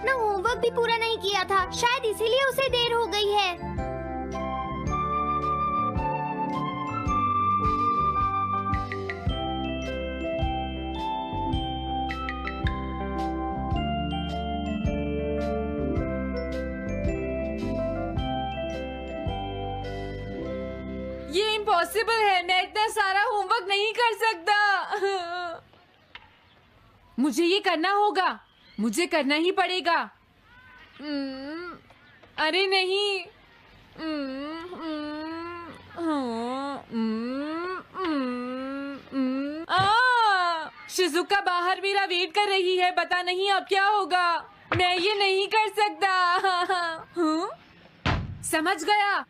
अपना होमवर्क भी पूरा नहीं किया था, शायद इसीलिए उसे देर हो गई है। ये इम्पॉसिबल है, मैं इतना सारा होमवर्क नहीं कर सकता। मुझे ये करना होगा, मुझे करना ही पड़ेगा। अरे नहीं। शिजुका बाहर मेरा वेट कर रही है, पता नहीं अब क्या होगा। मैं ये नहीं कर सकता। समझ गया।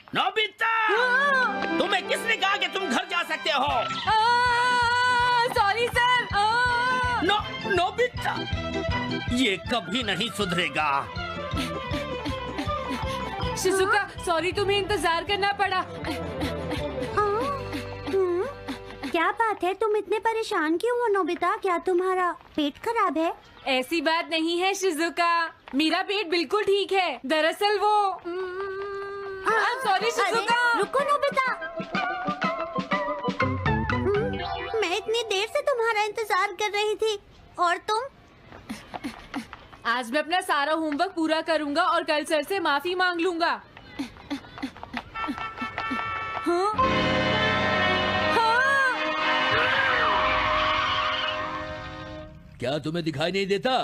नोबिता, तुम्हें किसने कहा कि तुम घर जा सकते हो? Sorry sir. नोबिता, ये कभी नहीं सुधरेगा। शिजुका सॉरी, तुम्हें इंतजार करना पड़ा। क्या बात है, तुम इतने परेशान क्यों हो नोबिता? क्या तुम्हारा पेट खराब है? ऐसी बात नहीं है शिजुका, मेरा पेट बिल्कुल ठीक है। दरअसल वो सॉरी शिजुका। रुको नोबिता, मैं इतनी देर से तुम्हारा इंतजार कर रही थी और तुम? आज मैं अपना सारा होमवर्क पूरा करूंगा और कल सर से माफी मांग लूंगा। हाँ? क्या तुम्हें दिखाई नहीं देता?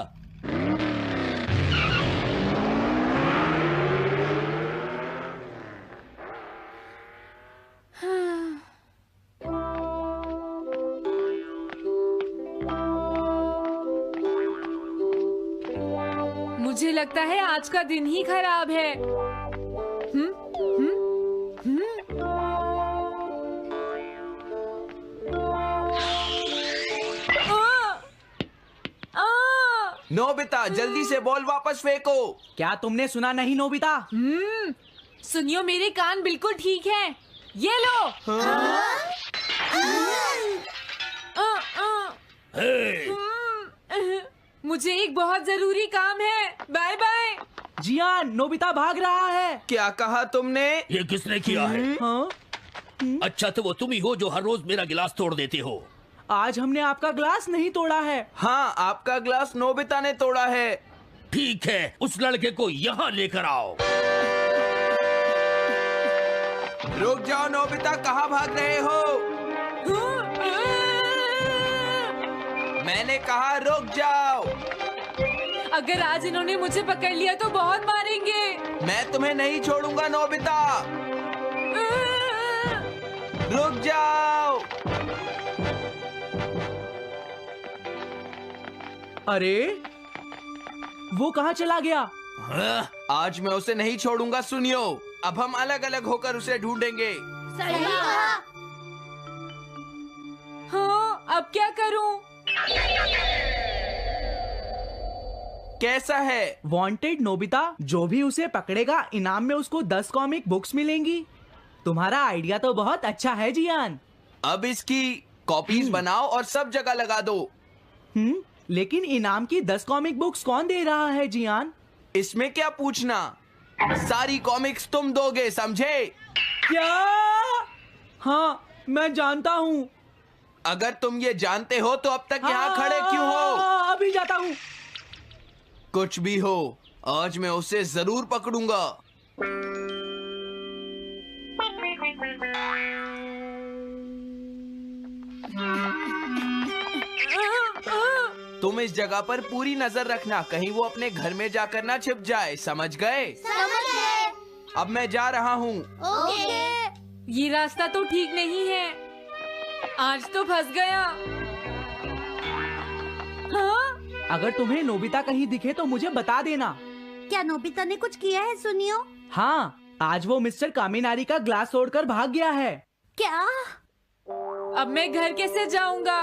मुझे लगता है आज का दिन ही खराब है। नोबिता, जल्दी से बॉल वापस फेंको। क्या तुमने सुना नहीं नोबिता? सुनियो, मेरे कान बिल्कुल ठीक हैं। ये लो। मुझे एक बहुत जरूरी काम है। Bye bye. जियान, नोबिता भाग रहा है। क्या कहा तुमने? ये किसने किया है? हाँ? अच्छा तो वो तुम ही हो जो हर रोज मेरा गिलास तोड़ देते हो। आज हमने आपका ग्लास नहीं तोड़ा है। हाँ, आपका ग्लास नोबिता ने तोड़ा है। ठीक है, उस लड़के को यहाँ लेकर आओ। रुक जाओ नोबिता, कहाँ भाग रहे हो? मैंने कहा रुक जाओ। अगर आज इन्होंने मुझे पकड़ लिया तो बहुत मारेंगे। मैं तुम्हें नहीं छोड़ूंगा नोबिता, रुक जाओ। अरे वो कहाँ चला गया? आज मैं उसे नहीं छोड़ूंगा। सुनियो, अब हम अलग अलग होकर उसे ढूंढेंगे। सही कहा। हाँ, अब क्या करूं? कैसा है? वांटेड नोबिता, जो भी उसे पकड़ेगा इनाम में उसको 10 कॉमिक बुक्स मिलेंगी। तुम्हारा आइडिया तो बहुत अच्छा है जियान। अब इसकी कॉपीज बनाओ और सब जगह लगा दो। लेकिन इनाम की 10 कॉमिक बुक्स कौन दे रहा है जियान? इसमें क्या पूछना, सारी कॉमिक्स तुम दोगे, समझे? क्या? हाँ, मैं जानता हूँ। अगर तुम ये जानते हो तो अब तक यहाँ खड़े क्यों हो? अभी जाता हूँ। कुछ भी हो, आज मैं उसे जरूर पकड़ूंगा। तुम इस जगह पर पूरी नजर रखना, कहीं वो अपने घर में जाकर ना छिप जाए, समझ गए? समझ गए। अब मैं जा रहा हूँ। ओके। ये रास्ता तो ठीक नहीं है, आज तो फंस गया। हाँ? अगर तुम्हें नोबिता कहीं दिखे तो मुझे बता देना। क्या नोबिता ने कुछ किया है सुनियो? हाँ, आज वो मिस्टर कामिनारी का ग्लास तोड़कर भाग गया है। क्या? अब मैं घर कैसे जाऊंगा?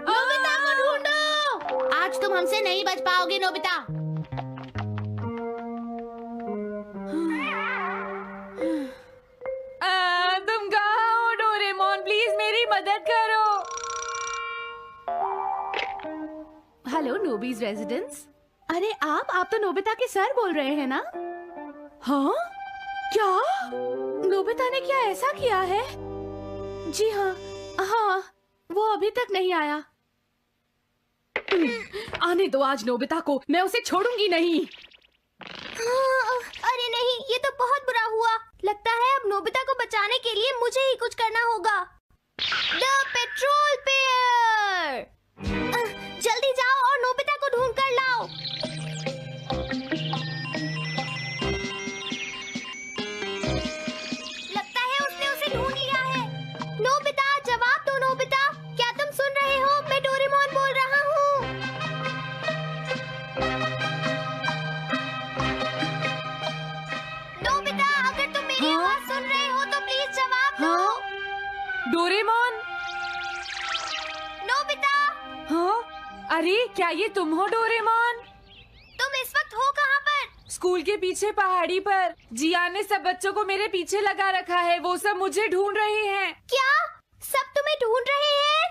नोबिता को ढूंढो। आज तुम हमसे नहीं बच पाओगे नोबिता। Hello नोबीज residence. अरे आप तो नोबिता के सर बोल रहे हैं ना? हाँ? क्या नोबिता ने क्या ऐसा किया है? जी हाँ, हाँ वो अभी तक नहीं आया। आने दो आज नोबिता को, मैं उसे छोड़ूंगी नहीं। अरे नहीं, ये तो बहुत बुरा हुआ। लगता है अब नोबिता को बचाने के लिए मुझे ही कुछ करना होगा। द पेट्रोल पेयर, जल्दी जाओ और नोबिता को ढूंढ कर लाओ। लगता है उसने उसे ढूंढ लिया है। नोबिता, जवाब दो नोबिता, क्या तुम सुन रहे हो? मैं डोरेमोन बोल रहा हूँ। नोबिता, अगर तुम मेरी आवाज सुन रहे हो तो प्लीज जवाब दो। डोरेमोन। नोबिता, हाँ? अरे क्या ये तुम हो डोरेमोन? तुम इस वक्त हो कहाँ पर? स्कूल के पीछे पहाड़ी पर। जियान ने सब बच्चों को मेरे पीछे लगा रखा है, वो सब मुझे ढूंढ रहे हैं। क्या सब तुम्हें ढूंढ रहे हैं?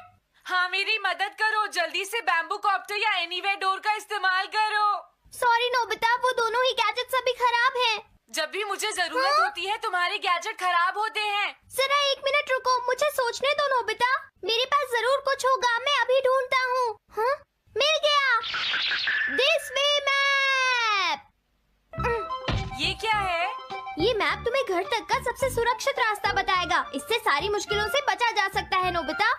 हाँ मेरी मदद करो, जल्दी से बैम्बू कॉप्टर या एनीवेयर डोर का इस्तेमाल करो। सॉरी नोबिता, वो दोनों ही गैजेट्स अभी खराब हैं। जब भी मुझे जरूरत होती है तुम्हारे गैजेट खराब होते हैं। जरा 1 मिनट रुको, मुझे सोचने दो नोबिता। मेरे पास जरूर कुछ होगा, मैं अभी ढूंढता हूँ। हाँ? मिल गया। This way map. ये क्या है? ये मैप तुम्हें घर तक का सबसे सुरक्षित रास्ता बताएगा। इससे सारी मुश्किलों से बचा जा सकता है नोबिता।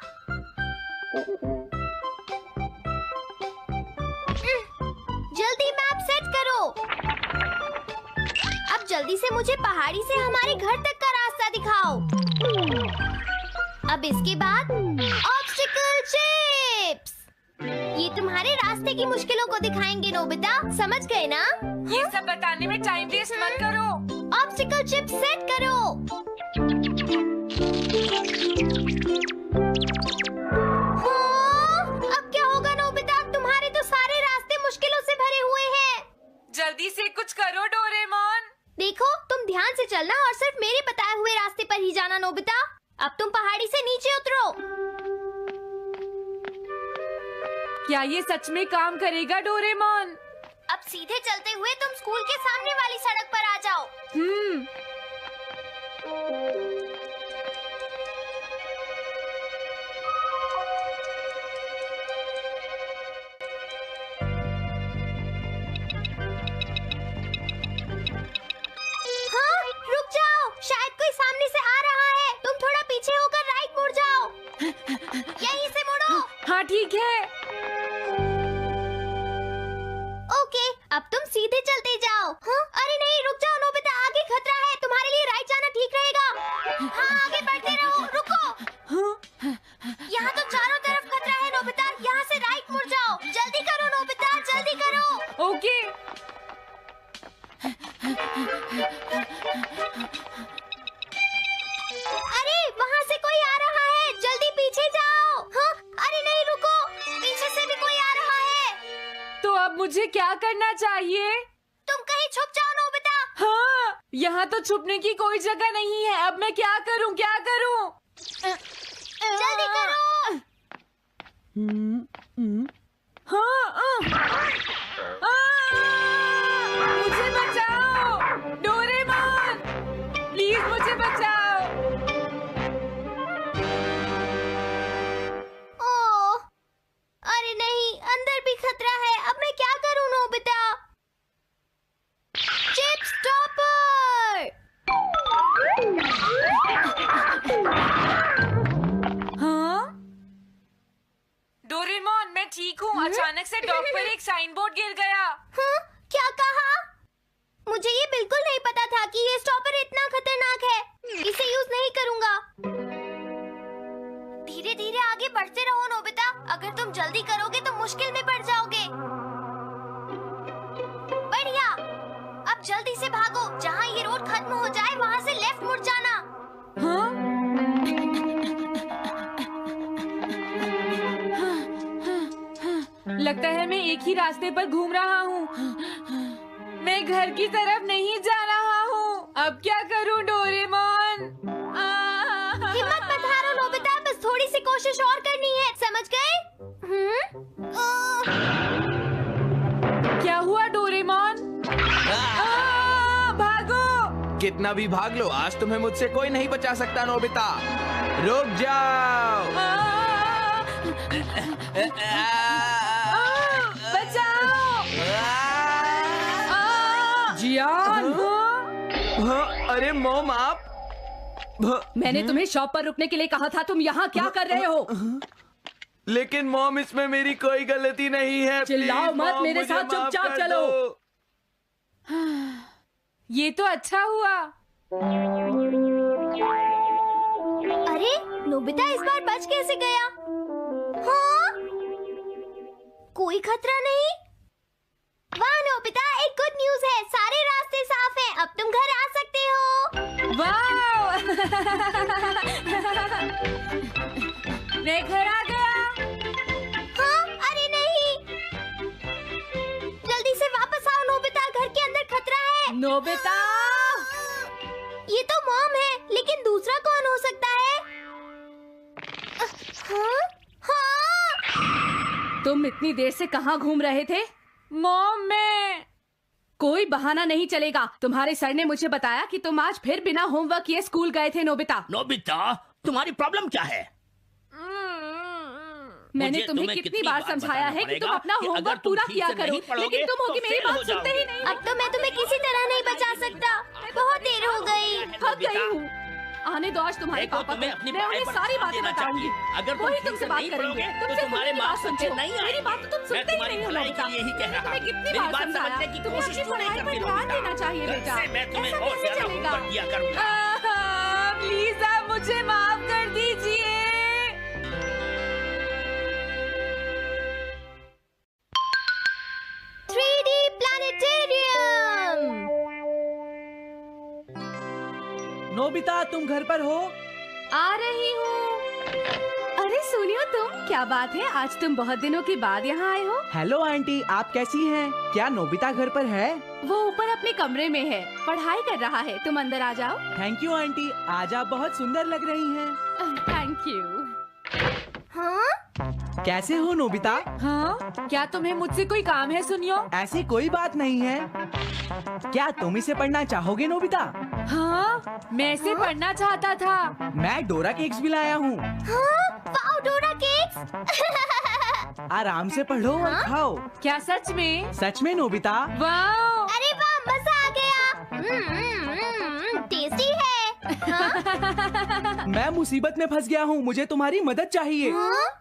जल्दी मैप सेट करो। अब जल्दी से मुझे पहाड़ी से हमारे घर तक का रास्ता दिखाओ। अब इसके बाद ऑब्स्टिकल चिप्स। ये तुम्हारे रास्ते की मुश्किलों को दिखाएंगे नोबिता, समझ गए ना? ये सब बताने में टाइम वेस्ट मत करो। ऑब्स्टिकल चिप्स सेट करो। हाँ, अब क्या होगा नोबिता? तुम्हारे तो सारे रास्ते मुश्किलों से भरे हुए हैं। जल्दी से कुछ करो डोरेमोन। देखो, तुम ध्यान से चलना और सिर्फ मेरे बताए हुए रास्ते पर ही जाना नोबिता। अब तुम पहाड़ी से नीचे उतरो। क्या ये सच में काम करेगा डोरेमोन? अब सीधे चलते हुए तुम स्कूल के सामने वाली सड़क पर आ जाओ। हाँ, रुक जाओ, शायद कोई सामने से आ रहा है। तुम थोड़ा पीछे होकर राइट मुड़ जाओ। यहीं से मुड़ो। हाँ ठीक है। ओके, अब तुम सीधे चलते जाओ। हाँ? अरे नहीं, रुक जाओ नोबिता, आगे खतरा है। तुम्हारे लिए राइट जाना ठीक रहेगा। हाँ, आगे बढ़ते रहो। रुको, यहाँ तो चारों तरफ खतरा है नोबिता, यहाँ से राइट मुड़ जाओ। जल्दी करो नोबिता, जल्दी करो। ओके। अरे वहाँ से कोई आ रहा है, जल्दी पीछे जाओ। हाँ? अरे नहीं, रुको, पीछे से भी कोई आ रहा है। तो अब मुझे क्या करना चाहिए? तुम कहीं छुप जाओ नोबिता। हाँ, यहाँ तो छुपने की कोई जगह नहीं है। अब मैं क्या करूँ, क्या करूँ? जल्दी करो। मुझे बचाओ डोरेमोन, प्लीज मुझे बचाओ। ओह, अरे नहीं, अंदर भी खतरा है। अब मैं क्या करूं नोबिता? Chip stopper. हाँ? डोरेमोन मैं ठीक हूँ। अचानक से डॉक पर एक साइन बोर्ड गिर गया। हाँ? क्या कहा? मुझे ये बिल्कुल नहीं पता था कि ये स्टॉपर इतना खतरनाक है। इसे यूज नहीं करूंगा। धीरे धीरे आगे बढ़ते रहो नोबिता। अगर तुम जल्दी करोगे तो मुश्किल में पड़ जाओगे। बढ़िया, अब जल्दी से भागो। जहाँ ये रोड खत्म हो जाए वहाँ से लेफ्ट मुड़ जाना। हाँ? लगता है मैं एक ही रास्ते पर घूम रहा हूँ। मैं घर की तरफ नहीं जा रहा हूँ। अब क्या करूँ डोरेमोन? हिम्मत मत हारो नोबिता, बस थोड़ी सी कोशिश और करनी है, समझ गए? कितना भी भाग लो, आज तुम्हें मुझसे कोई नहीं बचा सकता नोबिता। रुक जाओ। बचाओ! जियान! अरे मॉम, आप मैंने तुम्हें शॉप पर रुकने के लिए कहा था, तुम यहाँ क्या कर रहे हो? लेकिन मॉम, इसमें मेरी कोई गलती नहीं है। चिल्लाओ प्लीज, मत, मॉम, मेरे मुझे साथ माफ चुपचाप कर चलो। दो। ये तो अच्छा हुआ। अरे नोबिता इस बार बच कैसे गया? हाँ? कोई खतरा नहीं? वाह नोबिता, एक गुड न्यूज़ है, सारे रास्ते साफ हैं, अब तुम घर आ सकते हो। वाह! मैं घर आ गया। हाँ? अरे नहीं, जल्दी से वापस आओ नोबिता, घर के अंदर खतरा है। नोबिता! ये तो मॉम है, लेकिन दूसरा कौन हो सकता है? हाँ? हाँ? तुम इतनी देर से कहाँ घूम रहे थे? मॉम, मैं कोई बहाना नहीं चलेगा। तुम्हारे सर ने मुझे बताया कि तुम आज फिर बिना होमवर्क किए स्कूल गए थे नोबिता। नोबिता, तुम्हारी प्रॉब्लम क्या है? मैंने मुझे तुम्हें तुम्हें कितनी बार समझाया है कि तुम अपना कि होमवर्क अगर तुम पूरा ठीक किया से करो, नहीं पढ़ोगे, लेकिन तुम होगी तो मेरी फेल हो बात सुनते ही जाओगे। नहीं। अब तो मैं तुम्हें किसी तरह नहीं बचा सकता, बहुत देर हो गई। थक गई हूँ। आने दो आज तुम्हारे देखो, पापा तुम्हें को, अपनी मैं उन्हें पढ़ाई पर सारी ध्यान बातें देना बताऊंगी। चाहिए। अगर तुम वही ठीक तुमसे से बात नहीं करेंगे। पढ़ोगे, तो तुमसे तुम्हारे मेरी बात मार्क्स सुनते अच्छे हो। नहीं मेरी आएंगे। बात तो तुम मैं सुनते ही तुम्हारी नहीं हो भलाई नोबिता। के लिए ही कह रहा तुम्हें हूँ। कितनी मेरी बार बात समझाया समझने की तुम्हें कोशिश अपनी क्यों नहीं पढ़ाई पर करती ध्यान नोबिता? देना चाहिए कल बेटा। से मैं तुम्हें ऐसा और कैसे ज्यादा चलेगा? होमवर्क दिया करूंगा। प्लीज आप मुझे माफ कर दीजिए। 3D planetarium. नोबिता, तुम घर पर हो? आ रही हूँ। अरे सुनियो तुम, क्या बात है, आज तुम बहुत दिनों के बाद यहाँ आए हो? हेलो आंटी, आप कैसी हैं? क्या नोबिता घर पर है? वो ऊपर अपने कमरे में है, पढ़ाई कर रहा है। तुम अंदर आ जाओ। थैंक यू आंटी, आज आप बहुत सुंदर लग रही हैं। Thank you. हाँ? कैसे हो नोबिता? हाँ, क्या तुम्हें मुझसे कोई काम है सुनियो? ऐसी कोई बात नहीं है। क्या तुम इसे पढ़ना चाहोगे नोबिता? हाँ, मैं इसे पढ़ना चाहता था। मैं डोरा केक्स भी लाया हूँ। हाँ? वाओ, डोरा केक्स। आराम से पढ़ो और खाओ। क्या सच में? सच में नोबिता? वाह! अरे वाह, मजा आ गया। टेस्टी है। हाँ? मैं मुसीबत में फंस गया हूँ, मुझे तुम्हारी मदद चाहिए। हाँ?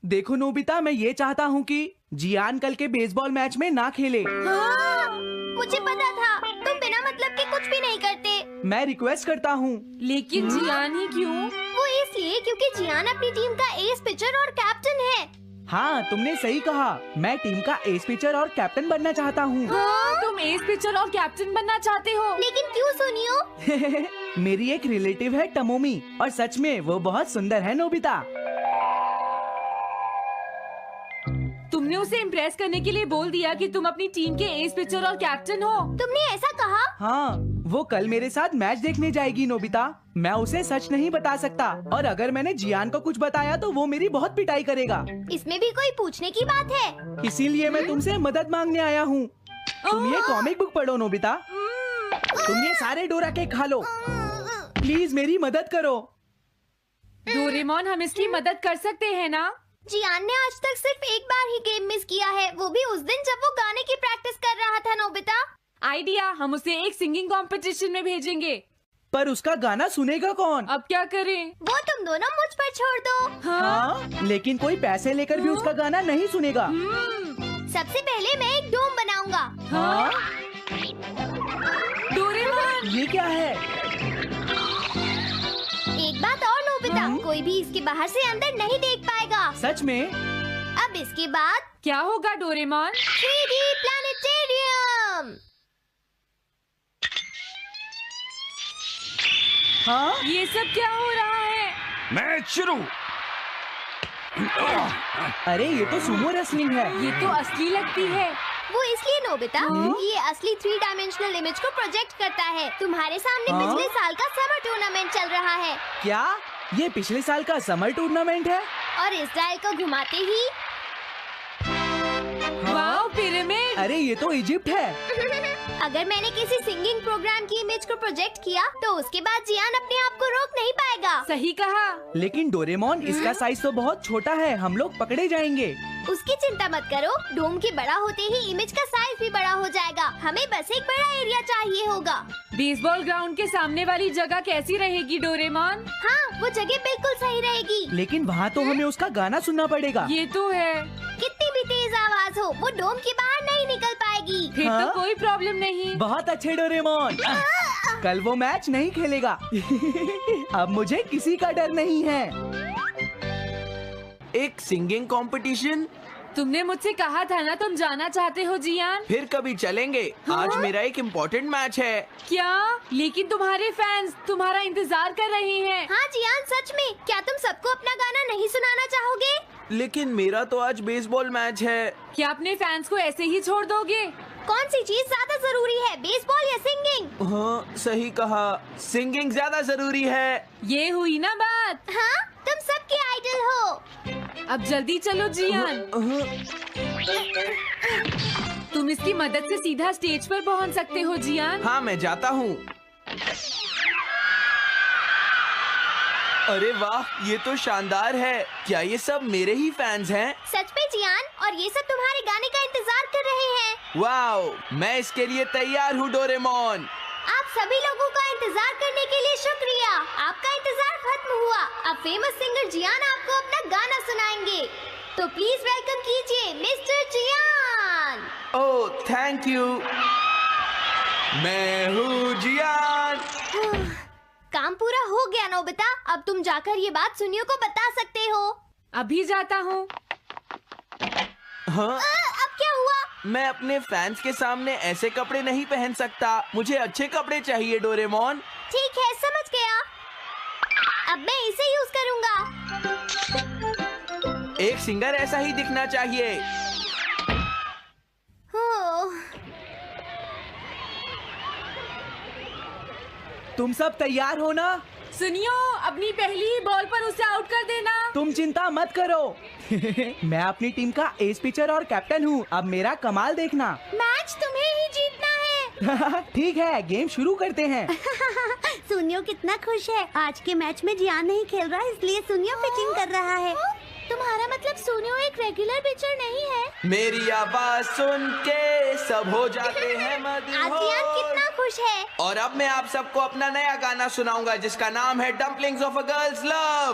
देखो नोबिता, मैं ये चाहता हूँ कि जियान कल के बेसबॉल मैच में ना खेले। हाँ? मुझे पता था, तुम बिना मतलब के कुछ भी नहीं करते। मैं रिक्वेस्ट करता हूँ। लेकिन जियान ही क्यों? वो इसलिए क्योंकि जियान अपनी टीम का एस पिचर और कैप्टन है। हाँ, तुमने सही कहा। मैं टीम का एस पिचर और कैप्टन बनना चाहता हूँ। हाँ? तुम एस पिचर और कैप्टन बनना चाहते हो? लेकिन क्यों सुनियो? मेरी एक रिलेटिव है टमोमी, और सच में वो बहुत सुंदर है नोबिता। तुमने उसे इम्प्रेस करने के लिए बोल दिया कि तुम अपनी टीम के एस पिचर और कैप्टन हो। तुमने ऐसा कहा? हाँ, वो कल मेरे साथ मैच देखने जाएगी नोबिता। मैं उसे सच नहीं बता सकता, और अगर मैंने जियान को कुछ बताया तो वो मेरी बहुत पिटाई करेगा। इसमें भी कोई पूछने की बात है? इसीलिए मैं तुमसे मदद मांगने आया हूँ। तुम ये कॉमिक बुक पढ़ो नोबिता। तुम ये सारे डोरा केक खा लो। प्लीज मेरी मदद करो। डोरेमोन, हम इसकी मदद कर सकते हैं ना? जियान ने आज तक सिर्फ एक बार ही गेम मिस किया है, वो भी उस दिन जब वो गाने की प्रैक्टिस कर रहा था नोबिता। आइडिया, हम उसे एक सिंगिंग कंपटीशन में भेजेंगे। पर उसका गाना सुनेगा कौन? अब क्या करें? वो तुम दोनों मुझ पर छोड़ दो। हाँ, लेकिन कोई पैसे लेकर भी उसका गाना नहीं सुनेगा। सबसे पहले मैं एक डोम बनाऊंगा। हाँ? डोरेमोन! ये क्या है? एक बात और नोबिता, कोई भी इसके बाहर से अंदर नहीं देख पाएगा। सच में? अब इसके बाद क्या होगा डोरेमोन? 3D planetarium. हाँ? ये सब क्या हो रहा है? मैच शुरू। अरे ये तो सुमो रेसलिंग है। ये तो असली लगती है। वो इसलिए नोबिता, ये असली 3 डायमेंशनल इमेज को प्रोजेक्ट करता है। तुम्हारे सामने हाँ? पिछले साल का समर टूर्नामेंट चल रहा है, क्या ये पिछले साल का समर टूर्नामेंट है? और इस डायल को घुमाते ही वाओ, पिरामिड! अरे ये तो इजिप्ट है। अगर मैंने किसी सिंगिंग प्रोग्राम की इमेज को प्रोजेक्ट किया तो उसके बाद जियान अपने आप को रोक नहीं पाएगा। सही कहा। लेकिन डोरेमोन, इसका साइज तो बहुत छोटा है, हम लोग पकड़े जाएंगे। उसकी चिंता मत करो, डोम के बड़ा होते ही इमेज का साइज भी बड़ा हो जाएगा। हमें बस एक बड़ा एरिया चाहिए होगा। बेसबॉल ग्राउंड के सामने वाली जगह कैसी रहेगी डोरेमोन? हाँ, वो जगह बिल्कुल सही रहेगी। लेकिन वहाँ तो हमें उसका गाना सुनना पड़ेगा। ये तो है। कितनी भी तेज आवाज हो, वो डोम के बाहर नहीं निकल पाएगी। फिर हाँ? तो कोई प्रॉब्लम नहीं। बहुत अच्छे डोरेमोन। कल वो मैच नहीं खेलेगा। अब मुझे किसी का डर नहीं है। एक सिंगिंग कंपटीशन? तुमने मुझसे कहा था ना तुम जाना चाहते हो जियान। फिर कभी चलेंगे। आज मेरा एक इम्पोर्टेंट मैच है। क्या? लेकिन तुम्हारे फैंस तुम्हारा इंतजार कर रहे हैं। हाँ जियान, सच में। क्या तुम सबको अपना गाना नहीं सुनाना चाहोगे? लेकिन मेरा तो आज बेसबॉल मैच है। क्या अपने फैंस को ऐसे ही छोड़ दोगे? कौन सी चीज ज्यादा जरूरी है, बेसबॉल या सिंगिंग? हाँ, सही कहा। सिंगिंग ज्यादा जरूरी है। ये हुई ना बात। हाँ, तुम सबके आइडल हो। अब जल्दी चलो जियान। तुम इसकी मदद से सीधा स्टेज पर पहुंच सकते हो जियान। हाँ, मैं जाता हूँ। अरे वाह, ये तो शानदार है। क्या ये सब मेरे ही फैंस हैं? सच में जियान, और ये सब तुम्हारे गाने का इंतजार कर रहे हैं। वाह, मैं इसके लिए तैयार हूँ डोरेमोन। आप सभी लोगों का इंतजार करने के लिए शुक्रिया। आपका इंतजार खत्म हुआ। अब फेमस सिंगर जियान आपको अपना गाना सुनाएंगे। तो प्लीज वेलकम कीजिए मिस्टर जियान। Oh, thank you. मैं हूँ जियान। काम पूरा हो गया नोबिता। अब तुम जाकर ये बात सुनियो को बता सकते हो। अभी जाता हूँ। हाँ, अब क्या हुआ? मैं अपने फैंस के सामने ऐसे कपड़े नहीं पहन सकता। मुझे अच्छे कपड़े चाहिए डोरेमोन। ठीक है, समझ गया। अब मैं इसे यूज करूँगा। एक सिंगर ऐसा ही दिखना चाहिए। तुम सब तैयार हो ना? सुनियो, अपनी पहली बॉल पर उसे आउट कर देना। तुम चिंता मत करो। मैं अपनी टीम का एस पिचर और कैप्टन हूँ। अब मेरा कमाल देखना। मैच तुम्हें ही जीतना है। ठीक है, गेम शुरू करते हैं। सुनियो कितना खुश है। आज के मैच में जियान नहीं खेल रहा, इसलिए सुनियो पिचिंग कर रहा है। तुम्हारा मतलब सुनियो एक रेगुलर पिचर नहीं है? मेरी आवाज सुन के सब हो जाते हैं आज जियान कितना खुश है। और अब मैं आप सबको अपना नया गाना सुनाऊंगा जिसका नाम है dumplings of a girls love.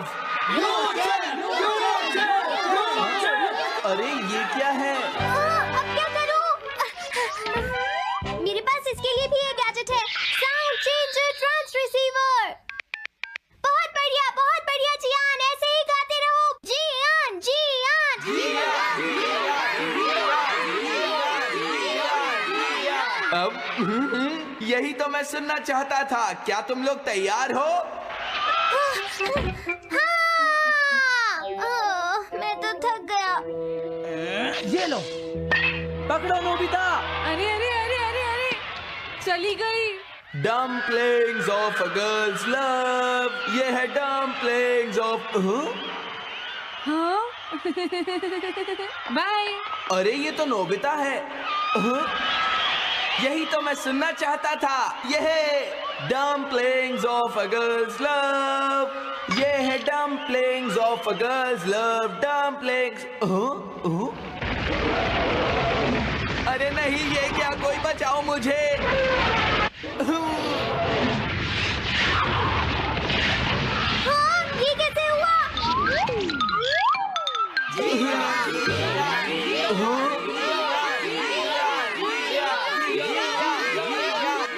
अरे ये क्या है? अब क्या करूं? मेरे पास इसके लिए भी एक गैजेट है, साउंड चेंजर ट्रांस रिसीवर। बहुत बढ़िया जियान, ऐसे ही गाते रहो। जियान अब यही तो मैं सुनना चाहता था। क्या तुम लोग तैयार हो? मैं तो थक गया। ये लो, पकड़ो नोबिता। अरे अरे अरे अरे अरे, चली गई। Dumplings of a girls love. ये है डम्पलिंग्स ऑफ। हाँ? बाय। अरे ये तो नोबिता है। यही तो मैं सुनना चाहता था। ये है dumplings of a girls love. ये है dumplings of a girls love. Dumplings. अरे नहीं, ये क्या? कोई बचाओ मुझे। हाँ, ये कैसे हुआ?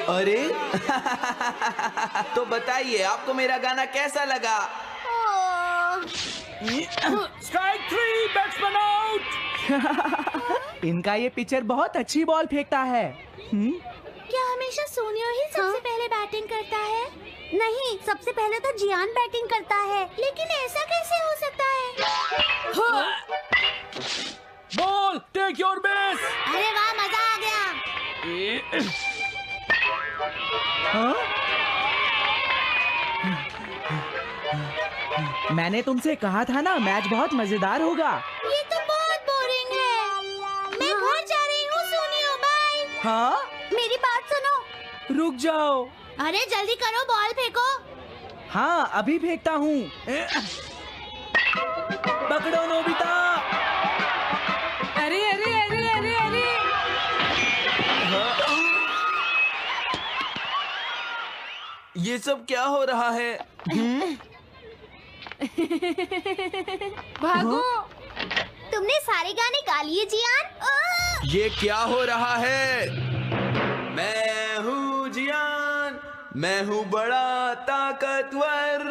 अरे तो बताइए, आपको मेरा गाना कैसा लगा? Strike 3, batsman out. इनका ये पिचर बहुत अच्छी बॉल फेंकता है। क्या हमेशा सोनियो ही सबसे पहले बैटिंग करता है? नहीं, सबसे पहले तो जियान बैटिंग करता है। लेकिन ऐसा कैसे हो सकता है? Ball, take your base. अरे वाह, मजा आ गया। मैंने तुमसे कहा था ना, मैच बहुत मजेदार होगा। ये तो बहुत बोरिंग है। मैं घर जा रही हूँ सोनियो, बाय। हाँ? मेरी बात रुक जाओ। अरे जल्दी करो, बॉल फेंको। हाँ अभी फेंकता हूँ। पकड़ो नोबिता। अरे अरे अरे अरे अरे ये सब क्या हो रहा है? भागो। तुमने सारे गाने गा लिए जियान। ये क्या हो रहा है? मैं हूँ जियान, मैं हूँ बड़ा ताकतवर,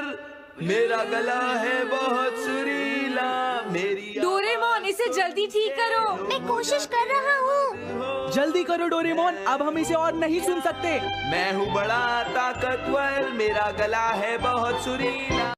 मेरा गला है बहुत सुरीला, मेरी डोरेमोन, इसे जल्दी ठीक करो। मैं कोशिश कर रहा हूँ। जल्दी करो डोरेमोन, अब हम इसे और नहीं सुन सकते। मैं हूँ बड़ा ताकतवर, मेरा गला है बहुत सुरीला।